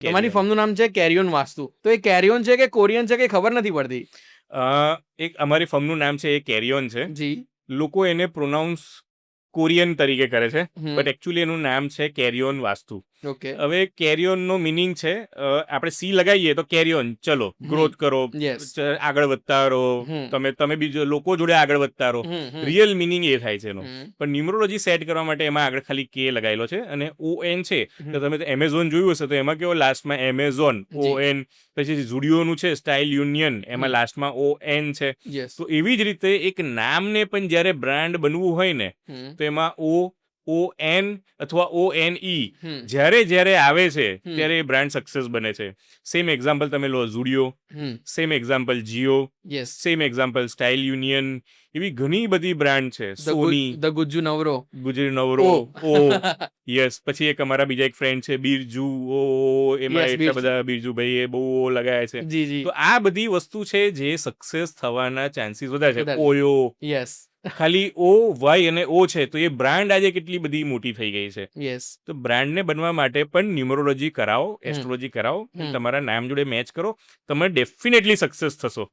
તમારી ફર્મનું નામ છે કેરિયોન વાસ્તુ, તો એ કેરિયોન છે કે કોરિયન છે કે ખબર નથી પડતી. એક અમારી ફર્મનું નામ છે એ કેરિયોન છે. જી. લોકો એને પ્રોનાઉન્સ કોરિયન તરીકે કરે છે, હમ. બટ એકચ્યુઅલી એનું નામ છે કેરિયોન વાસ્તુ. ઓકે. હવે કેરિયોનનો મિનિંગ છે, આપણે સી લગાવીએ તો કેરિયોન, ચલો ગ્રોથ કરો, યસ. આગળ વધતા રહો, તમે બીજો લોકો જોડે આગળ વધતા રહો. રિયલ મિનિંગ એ થાય છે એનો. પણ ન્યુમરોલોજી સેટ કરવા માટે એમાં આગળ ખાલી કે લગાવેલો છે, અને ON છે. તો તમે એમેઝોન જોયું હશે તો એમાં કેવો લાસ્ટમાં એમેઝોન ON, પછી ઝુડિયોનું છે સ્ટાઇલ યુનિયન, એમાં લાસ્ટમાં ON છે. યસ. તો એવી જ રીતે એક નામને પણ જ્યારે બ્રાન્ડ બનવું હોય ને, તો એમાં ON અથવા ONE જ્યારે આવે છે ત્યારે એ બ્રાન્ડ સક્સેસ બને છે. સેમ એક્ઝામ્પલ તમે લો Zudio, same example Jio, yes. Same example style union, એવી ઘણી બધી બ્રાન્ડ છે. સોની, ધ ગુજ્જુ નવરો, ગુજરી નવરો, યસ. પછી એક અમારા બીજા એક ફ્રેન્ડ છે બિરજુ, એમાં Yes, એટલા બિરજુ. બધા બિરજુભાઈ એ બહુ લગાયા છે. જી જી. તો આ બધી વસ્તુ છે જે સક્સેસ થવાના ચાન્સીસ વધારે છે. વધારે. ઓયો, યસ. ખાલી OY અને O છે તો એ બ્રાન્ડ આજે કેટલી બધી મોટી થઈ ગઈ છે. યસ. તો બ્રાન્ડને બનવા માટે પણ ન્યુમરોલોજી કરાવો, એસ્ટ્રોલોજી કરાવો, તમારા નામ જોડે મેચ કરો, તમે ડેફિનેટલી સક્સેસ થશો.